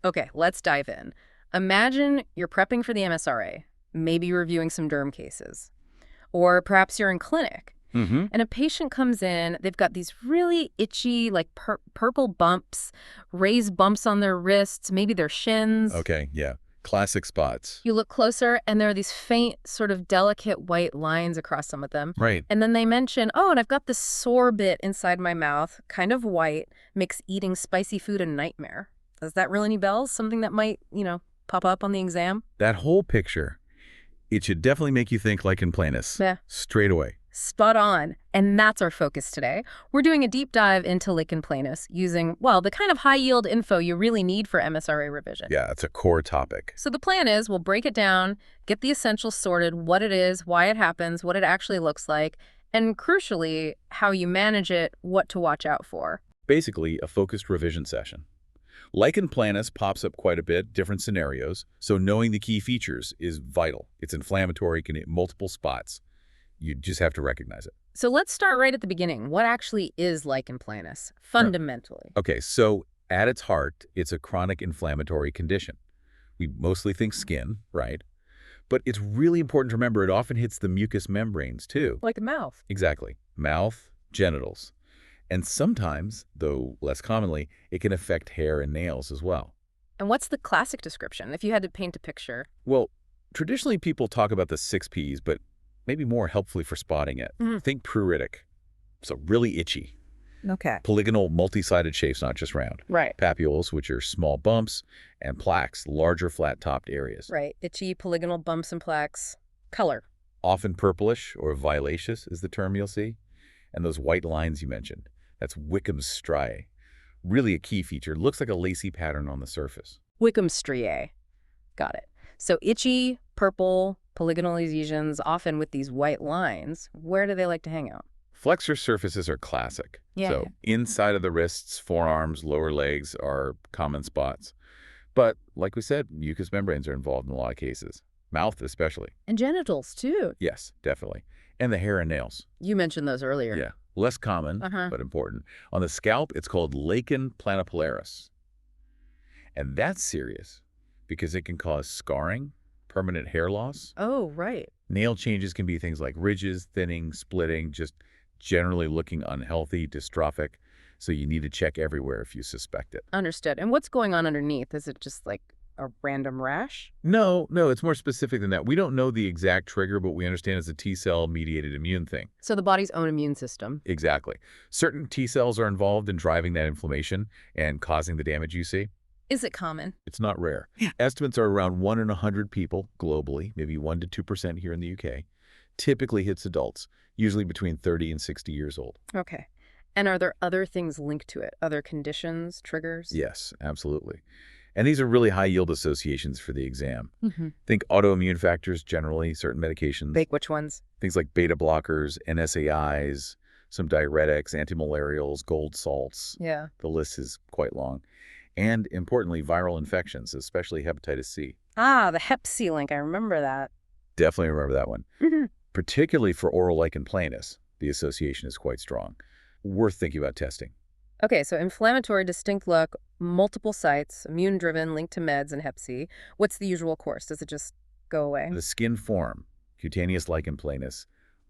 Okay, let's dive in. Imagine you're prepping for the MSRA, maybe reviewing some derm cases. Or perhaps you're in clinic, Mm-hmm. and a patient comes in, they've got these really itchy, like purple bumps, raised bumps on their wrists, maybe their shins. Okay, yeah. Classic spots. You look closer, and there are these faint, sort of delicate white lines across some of them. Right. And then they mention, oh, and I've got this sore bit inside my mouth, kind of white, makes eating spicy food a nightmare. Does that ring any bells? Something that might, pop up on the exam? That whole picture, it should definitely make you think Lichen Planus. Yeah. Straight away. Spot on. And that's our focus today. We're doing a deep dive into Lichen Planus using, well, the kind of high-yield info you really need for MSRA revision. Yeah, it's a core topic. So the plan is we'll break it down, get the essentials sorted, what it is, why it happens, what it actually looks like, and crucially, how you manage it, what to watch out for. Basically, a focused revision session. Lichen Planus pops up quite a bit, different scenarios, so knowing the key features is vital. It's inflammatory, can hit multiple spots. You just have to recognize it. So let's start right at the beginning. What actually is Lichen Planus, fundamentally? Okay, so at its heart, it's a chronic inflammatory condition. We mostly think skin, right? But it's really important to remember it often hits the mucous membranes, too. Like the mouth. Exactly. Mouth, genitals. And sometimes, though less commonly, it can affect hair and nails as well. And what's the classic description, if you had to paint a picture? Well, traditionally people talk about the 6 Ps, but maybe more helpfully for spotting it. Think pruritic. So really itchy. Okay. Polygonal, multi-sided shapes, not just round. Right. Papules, which are small bumps, and plaques, larger flat-topped areas. Right. Itchy, polygonal bumps and plaques. Color. Often purplish or violaceous is the term you'll see. And those white lines you mentioned, that's Wickham's striae. Really a key feature. Looks like a lacy pattern on the surface. Wickham striae. Got it. So itchy, purple, polygonal lesions, often with these white lines. Where do they like to hang out? Flexor surfaces are classic. Yeah. So inside of the wrists, forearms, lower legs are common spots. But like we said, mucous membranes are involved in a lot of cases. Mouth especially. And genitals, too. Yes, definitely. And the hair and nails. You mentioned those earlier. Yeah. Less common, but important. On the scalp, it's called Lichen Planus. And that's serious because it can cause scarring, permanent hair loss. Oh, right. Nail changes can be things like ridges, thinning, splitting, just generally looking unhealthy, dystrophic. So you need to check everywhere if you suspect it. Understood. And what's going on underneath? Is it just like a random rash? No, it's more specific than that. We don't know the exact trigger, but we understand it's a T-cell mediated immune thing. So the body's own immune system. Exactly. Certain T-cells are involved in driving that inflammation and causing the damage you see. Is it common? It's not rare. Estimates are around 1 in 100 people globally, maybe 1 to 2% here in the UK. Typically hits adults, usually between 30 and 60 years old. Okay. And are there other things linked to it? Other conditions, triggers? Yes, absolutely. And these are really high-yield associations for the exam. Mm-hmm. Think autoimmune factors generally, certain medications. Like which ones? Things like beta blockers, NSAIDs, some diuretics, antimalarials, gold salts. Yeah. The list is quite long. And importantly, viral infections, especially hepatitis C. Ah, the Hep C link. I remember that. Definitely remember that one. Mm-hmm. Particularly for oral lichen planus, the association is quite strong. Worth thinking about testing. Okay, so inflammatory, distinct look, multiple sites, immune-driven, linked to meds and Hep C. What's the usual course? Does it just go away? The skin form, cutaneous lichen planus,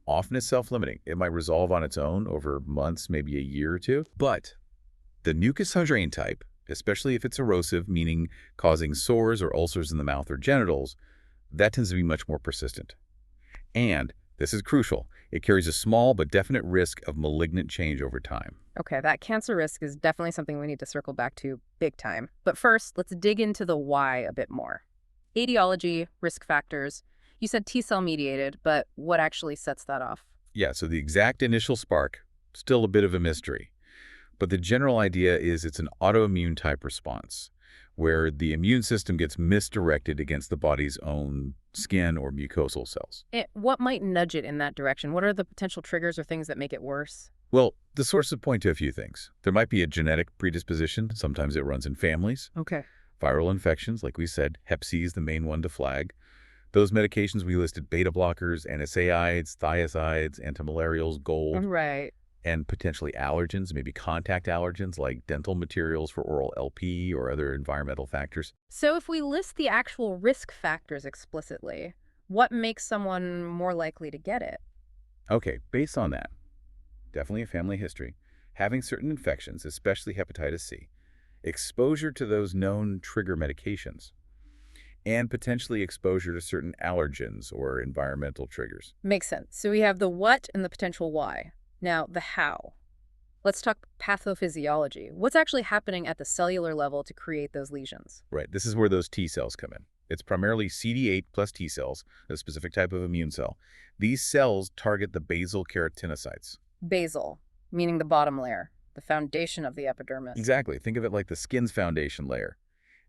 often is self-limiting. It might resolve on its own over months, maybe a year or two. But the mucous membrane type, especially if it's erosive, meaning causing sores or ulcers in the mouth or genitals, that tends to be much more persistent. And, this is crucial, it carries a small but definite risk of malignant change over time. Okay, that cancer risk is definitely something we need to circle back to big time. But first, let's dig into the why a bit more. Etiology, risk factors. You said T-cell mediated, but what actually sets that off? Yeah, so the exact initial spark, still a bit of a mystery. But the general idea is it's an autoimmune type response, where the immune system gets misdirected against the body's own skin or mucosal cells. What might nudge it in that direction? What are the potential triggers or things that make it worse? Well, the sources point to a few things. There might be a genetic predisposition. Sometimes it runs in families. Okay. Viral infections, like we said, Hep C is the main one to flag. Those medications we listed, beta blockers, NSAIDs, thiazides, antimalarials, gold. Right. And potentially allergens, maybe contact allergens like dental materials for oral LP or other environmental factors. So if we list the actual risk factors explicitly, what makes someone more likely to get it? Okay, based on that, definitely a family history, having certain infections, especially hepatitis C, exposure to those known trigger medications, and potentially exposure to certain allergens or environmental triggers. Makes sense. So we have the what and the potential why. Now, the how. Let's talk pathophysiology. What's actually happening at the cellular level to create those lesions? Right, this is where those T cells come in. It's primarily CD8 plus T cells, a specific type of immune cell. These cells target the basal keratinocytes. Basal, meaning the bottom layer, the foundation of the epidermis. Exactly, think of it like the skin's foundation layer.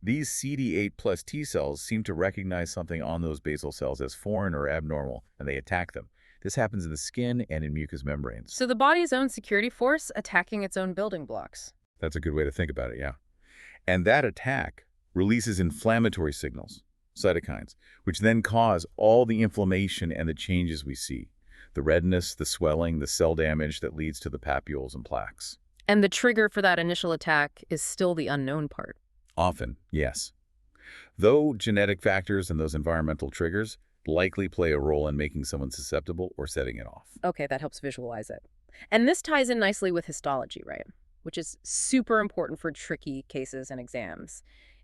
These CD8 plus T cells seem to recognize something on those basal cells as foreign or abnormal, and they attack them. This happens in the skin and in mucous membranes. So the body's own security force attacking its own building blocks. That's a good way to think about it, yeah. And that attack releases inflammatory signals, cytokines, which then cause all the inflammation and the changes we see. The redness, the swelling, the cell damage that leads to the papules and plaques. And the trigger for that initial attack is still the unknown part. Often, yes. Though genetic factors and those environmental triggers likely play a role in making someone susceptible or setting it off. Okay, that helps visualize it. And this ties in nicely with histology, right? Which is super important for tricky cases and exams.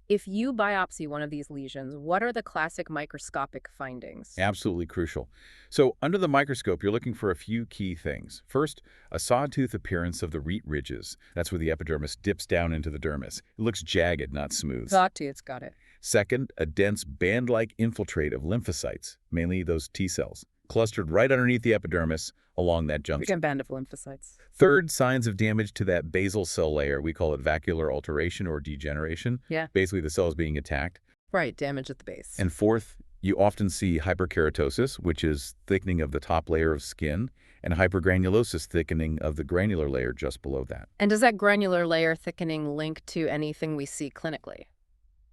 If you biopsy one of these lesions, what are the classic microscopic findings? Absolutely crucial. So under the microscope, you're looking for a few key things. First, a sawtooth appearance of the reet ridges. That's where the epidermis dips down into the dermis. It looks jagged, not smooth. Sawtooth's got it. Second, a dense band-like infiltrate of lymphocytes, mainly those T cells, clustered right underneath the epidermis along that junction. Big band of lymphocytes. Third, signs of damage to that basal cell layer. We call it vacuolar alteration or degeneration. Yeah. Basically, the cell is being attacked. Right, damage at the base. And fourth, you often see hyperkeratosis, which is thickening of the top layer of skin, and hypergranulosis, thickening of the granular layer just below that. And does that granular layer thickening link to anything we see clinically?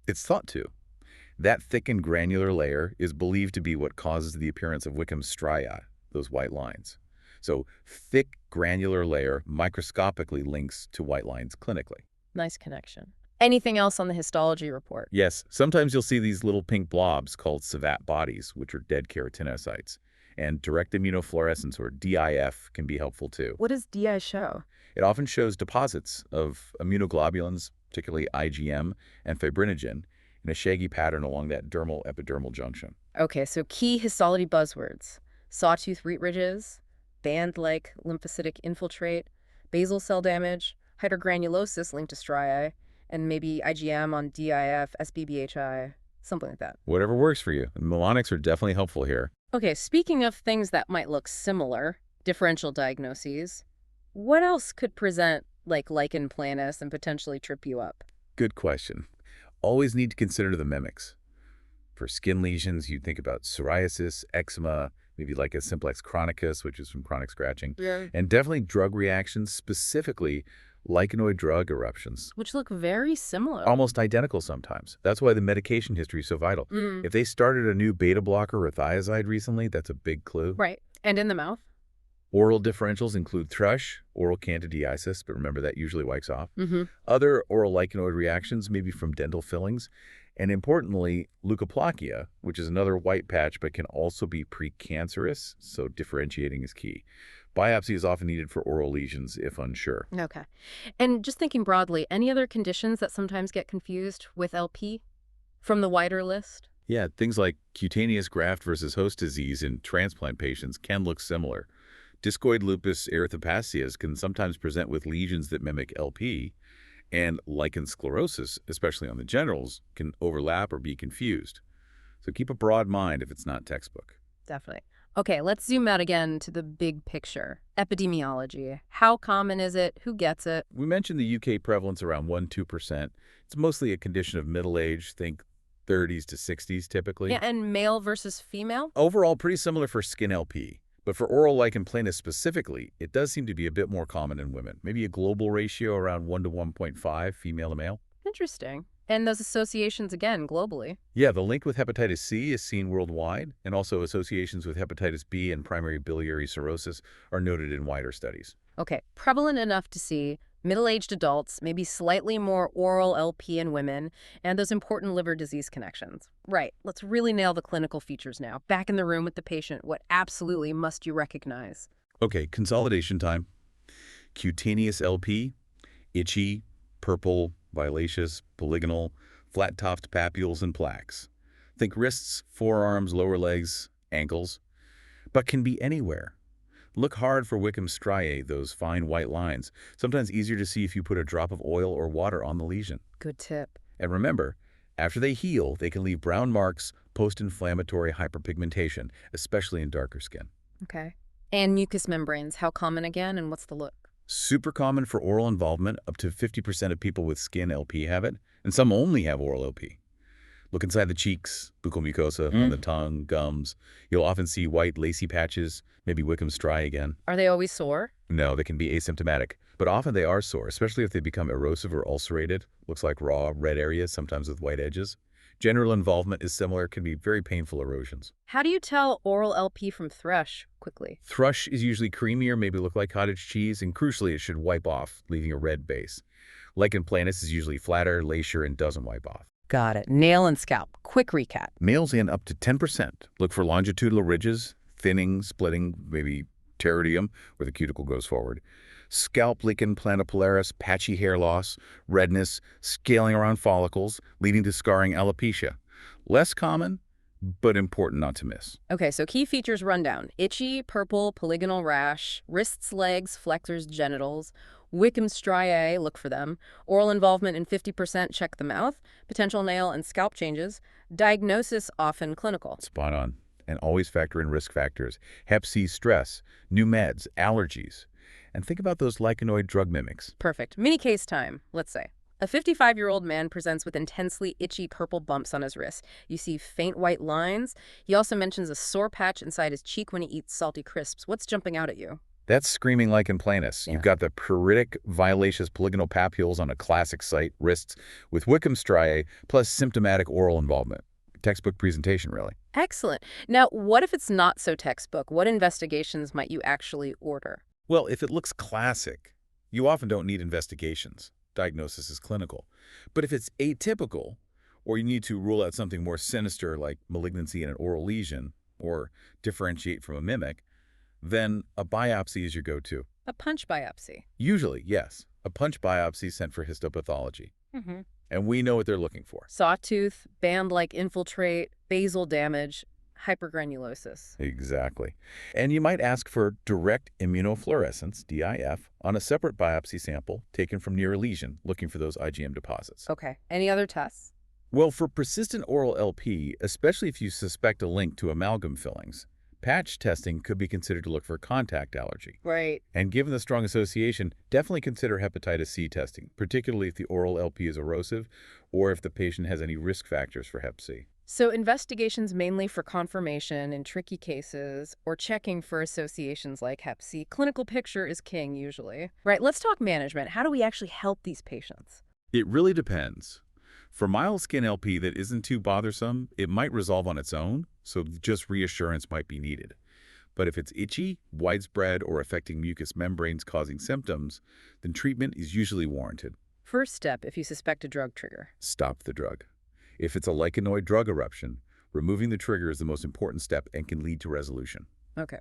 It's thought to. That thickened granular layer is believed to be what causes the appearance of Wickham's striae, those white lines. So thick granular layer microscopically links to white lines clinically. Nice connection. Anything else on the histology report? Yes, sometimes you'll see these little pink blobs called Savat bodies, which are dead keratinocytes. And direct immunofluorescence, or DIF, can be helpful too. What does DI show? It often shows deposits of immunoglobulins, particularly IgM and fibrinogen, in a shaggy pattern along that dermal-epidermal junction. Okay, so key histology buzzwords. Sawtooth reet ridges, band-like lymphocytic infiltrate, basal cell damage, hypergranulosis linked to striae, and maybe IgM on DIF, SBBHI, something like that. Whatever works for you. Mnemonics are definitely helpful here. Okay, speaking of things that might look similar, differential diagnoses, what else could present like Lichen Planus and potentially trip you up? Good question. Always need to consider the mimics. For skin lesions, you think about psoriasis, eczema, maybe like a simplex chronicus, which is from chronic scratching, Yeah. and definitely drug reactions, specifically lichenoid drug eruptions. Which look very similar. Almost identical sometimes. That's why the medication history is so vital. If they started a new beta blocker or thiazide recently, that's a big clue. Right. And in the mouth? Oral differentials include thrush, oral candidiasis, but remember that usually wipes off. Mm-hmm. Other oral lichenoid reactions may be from dental fillings. And importantly, leukoplakia, which is another white patch but can also be precancerous, so differentiating is key. Biopsy is often needed for oral lesions if unsure. Okay. And just thinking broadly, any other conditions that sometimes get confused with LP from the wider list? Yeah, things like cutaneous graft versus host disease in transplant patients can look similar. Discoid lupus erythropacias can sometimes present with lesions that mimic LP, and lichen sclerosis, especially on the genitals, can overlap or be confused. So keep a broad mind if it's not textbook. Definitely. Okay, let's zoom out again to the big picture. Epidemiology. How common is it? Who gets it? We mentioned the UK prevalence around 1–2%. It's mostly a condition of middle age, think 30s to 60s typically. Yeah, and male versus female? Overall, pretty similar for skin LP. But for oral lichen planus specifically, it does seem to be a bit more common in women. Maybe a global ratio around 1 to 1.5 female to male. Interesting. And those associations, again, globally. Yeah, the link with hepatitis C is seen worldwide, and also associations with hepatitis B and primary biliary cirrhosis are noted in wider studies. Okay, prevalent enough to see middle-aged adults, maybe slightly more oral LP in women, and those important liver disease connections. Right, let's really nail the clinical features now. Back in the room with the patient, what absolutely must you recognize? Okay, consolidation time. Cutaneous LP, itchy, purple, violaceous, polygonal, flat-topped papules and plaques. Think wrists, forearms, lower legs, ankles, but can be anywhere. Look hard for Wickham striae, those fine white lines, sometimes easier to see if you put a drop of oil or water on the lesion. Good tip. And remember, after they heal, they can leave brown marks, post-inflammatory hyperpigmentation, especially in darker skin. Okay. And mucous membranes, how common again, and what's the look? Super common for oral involvement. Up to 50% of people with skin LP have it, and some only have oral LP. Look inside the cheeks, buccal mucosa, on the tongue, gums. You'll often see white lacy patches, maybe Wickham striae again. Are they always sore? No, they can be asymptomatic, but often they are sore, especially if they become erosive or ulcerated. Looks like raw, red areas, sometimes with white edges. General involvement is similar, can be very painful erosions. How do you tell oral LP from thrush quickly? Thrush is usually creamier, maybe look like cottage cheese, and crucially, it should wipe off, leaving a red base. Lichen Planus is usually flatter, lacier, and doesn't wipe off. Got it. Nail and scalp. Quick recap. Males in up to 10%. Look for longitudinal ridges, thinning, splitting, maybe pterygium, where the cuticle goes forward. Scalp lichen planopolaris, patchy hair loss, redness, scaling around follicles, leading to scarring alopecia. Less common, but important not to miss. Okay, so key features rundown. Itchy, purple, polygonal rash, wrists, legs, flexors, genitals. Wickham striae, look for them. Oral involvement in 50%, check the mouth. Potential nail and scalp changes. Diagnosis often clinical. Spot on. And always factor in risk factors. Hep C stress, new meds, allergies. And think about those lichenoid drug mimics. Perfect. Mini case time, let's say. A 55-year-old man presents with intensely itchy purple bumps on his wrist. You see faint white lines. He also mentions a sore patch inside his cheek when he eats salty crisps. What's jumping out at you? That's screaming Lichen Planus. Yeah. You've got the pruritic, violaceous polygonal papules on a classic site, wrists, with Wickham striae, plus symptomatic oral involvement. Textbook presentation, really. Excellent. Now, what if it's not so textbook? What investigations might you actually order? Well, if it looks classic, you often don't need investigations. Diagnosis is clinical. But if it's atypical, or you need to rule out something more sinister like malignancy in an oral lesion, or differentiate from a mimic, then a biopsy is your go-to. A punch biopsy. Usually, yes, a punch biopsy sent for histopathology. Mm-hmm. And we know what they're looking for. Sawtooth, band-like infiltrate, basal damage, hypergranulosis. Exactly. And you might ask for direct immunofluorescence, DIF, on a separate biopsy sample taken from near a lesion, looking for those IgM deposits. Okay. Any other tests? Well, for persistent oral LP, especially if you suspect a link to amalgam fillings, patch testing could be considered to look for contact allergy. Right. And given the strong association, definitely consider hepatitis C testing, particularly if the oral LP is erosive or if the patient has any risk factors for hep C. So investigations mainly for confirmation in tricky cases or checking for associations like hep C. Clinical picture is king usually. Right, let's talk management. How do we actually help these patients? It really depends. For mild skin LP that isn't too bothersome, it might resolve on its own, so just reassurance might be needed. But if it's itchy, widespread, or affecting mucous membranes causing symptoms, then treatment is usually warranted. First step if you suspect a drug trigger. Stop the drug. If it's a lichenoid drug eruption, removing the trigger is the most important step and can lead to resolution. Okay.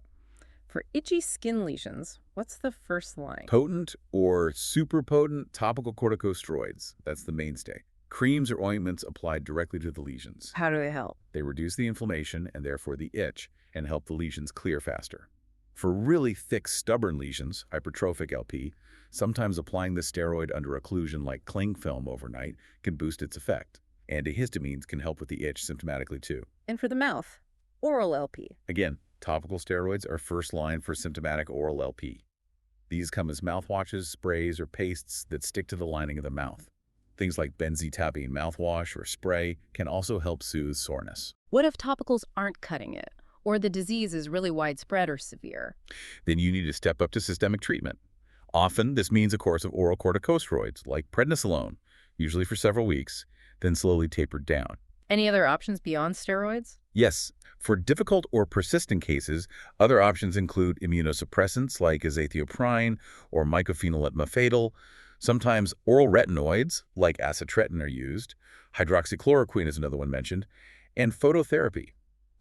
For itchy skin lesions, what's the first line? Potent or super potent topical corticosteroids, that's the mainstay. Creams or ointments applied directly to the lesions. How do they help? They reduce the inflammation and therefore the itch and help the lesions clear faster. For really thick, stubborn lesions, hypertrophic LP, sometimes applying the steroid under occlusion like cling film overnight can boost its effect. Antihistamines can help with the itch symptomatically too. And for the mouth, oral LP. Again, topical steroids are first line for symptomatic oral LP. These come as mouthwashes, sprays, or pastes that stick to the lining of the mouth. Things like benzoytazine mouthwash or spray can also help soothe soreness. What if topicals aren't cutting it, or the disease is really widespread or severe? Then you need to step up to systemic treatment. Often, this means a course of oral corticosteroids like prednisolone, usually for several weeks, then slowly tapered down. Any other options beyond steroids? Yes, for difficult or persistent cases, other options include immunosuppressants like azathioprine or mycophenolate mofetil. Sometimes oral retinoids like acitretin are used. Hydroxychloroquine is another one mentioned. And phototherapy.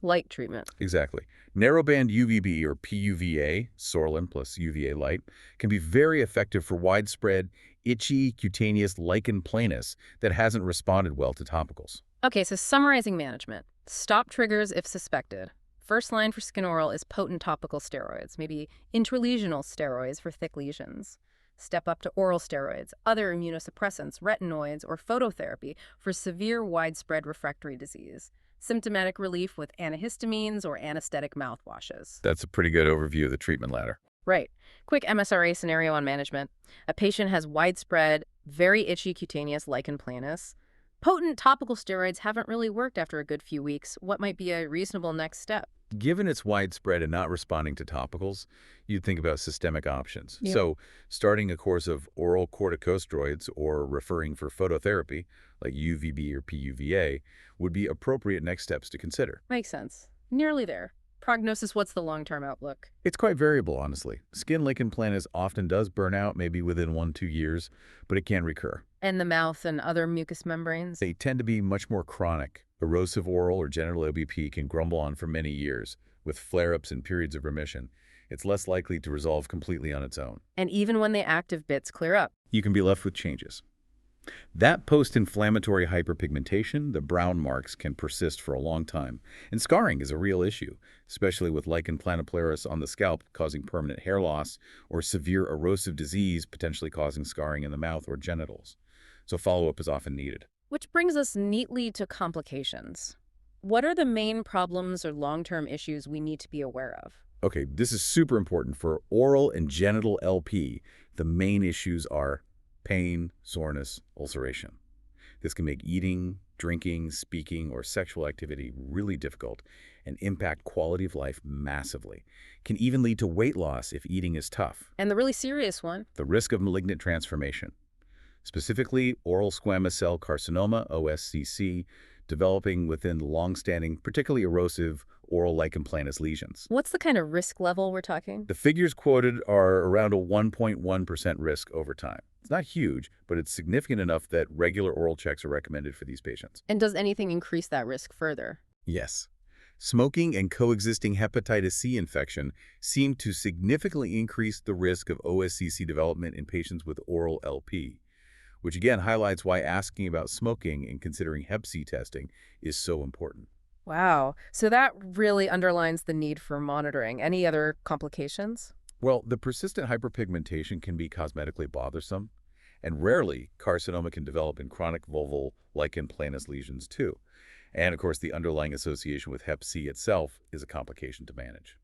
Light treatment. Exactly. Narrowband UVB or PUVA, Sorlin plus UVA light, can be very effective for widespread, itchy cutaneous lichen planus that hasn't responded well to topicals. Okay, so summarizing management. Stop triggers if suspected. First line for skin oral is potent topical steroids, maybe intralesional steroids for thick lesions. Step up to oral steroids, other immunosuppressants, retinoids, or phototherapy for severe widespread refractory disease. Symptomatic relief with antihistamines or anesthetic mouthwashes. That's a pretty good overview of the treatment ladder. Right. Quick MSRA scenario on management. A patient has widespread, very itchy cutaneous lichen planus. Potent topical steroids haven't really worked after a good few weeks. What might be a reasonable next step? Given it's widespread and not responding to topicals, you'd think about systemic options. Yep. So starting a course of oral corticosteroids or referring for phototherapy, like UVB or PUVA, would be appropriate next steps to consider. Makes sense. Nearly there. Prognosis, what's the long-term outlook? It's quite variable, honestly. Skin lichen planus often does burn out, maybe within 1-2 years, but it can recur. And the mouth and other mucous membranes? They tend to be much more chronic. Erosive oral or genital OBP can grumble on for many years, with flare-ups and periods of remission. It's less likely to resolve completely on its own. And even when the active bits clear up? You can be left with changes. That post-inflammatory hyperpigmentation, the brown marks, can persist for a long time. And scarring is a real issue, especially with lichen planopilaris on the scalp causing permanent hair loss or severe erosive disease potentially causing scarring in the mouth or genitals. So follow-up is often needed. Which brings us neatly to complications. What are the main problems or long-term issues we need to be aware of? Okay, this is super important. For oral and genital LP, the main issues are pain, soreness, ulceration. This can make eating, drinking, speaking, or sexual activity really difficult and impact quality of life massively. Can even lead to weight loss if eating is tough. And the really serious one? The risk of malignant transformation. Specifically, oral squamous cell carcinoma, OSCC, developing within long-standing, particularly erosive, oral lichen planus lesions. What's the kind of risk level we're talking? The figures quoted are around a 1.1% risk over time. It's not huge, but it's significant enough that regular oral checks are recommended for these patients. And does anything increase that risk further? Yes. Smoking and coexisting hepatitis C infection seem to significantly increase the risk of OSCC development in patients with oral LP, which again highlights why asking about smoking and considering Hep C testing is so important. Wow. So that really underlines the need for monitoring. Any other complications? Well, the persistent hyperpigmentation can be cosmetically bothersome, and rarely carcinoma can develop in chronic vulval lichen planus lesions too. And of course, the underlying association with Hep C itself is a complication to manage.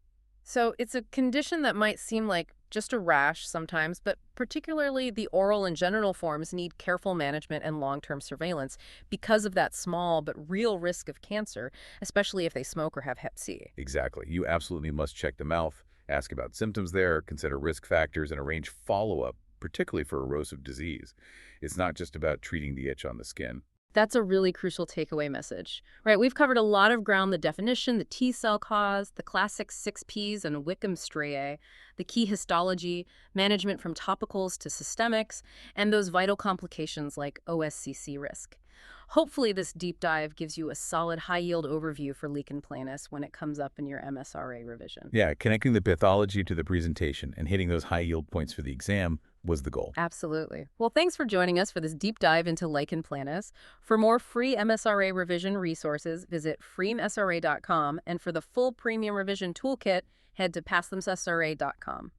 So it's a condition that might seem like just a rash sometimes, but particularly the oral and genital forms need careful management and long-term surveillance because of that small but real risk of cancer, especially if they smoke or have Hep C. Exactly. You absolutely must check the mouth, ask about symptoms there, consider risk factors, and arrange follow-up, particularly for erosive disease. It's not just about treating the itch on the skin. That's a really crucial takeaway message. Right, we've covered a lot of ground: the definition, the T-cell cause, the classic 6Ps and Wickham striae, the key histology, management from topicals to systemics, and those vital complications like OSCC risk. Hopefully this deep dive gives you a solid high-yield overview for lichen planus when it comes up in your MSRA revision. Yeah, connecting the pathology to the presentation and hitting those high-yield points for the exam was the goal. Absolutely. Well, thanks for joining us for this deep dive into lichen planus. For more free MSRA revision resources, visit freemsra.com, and for the full premium revision toolkit, head to passthemsra.com.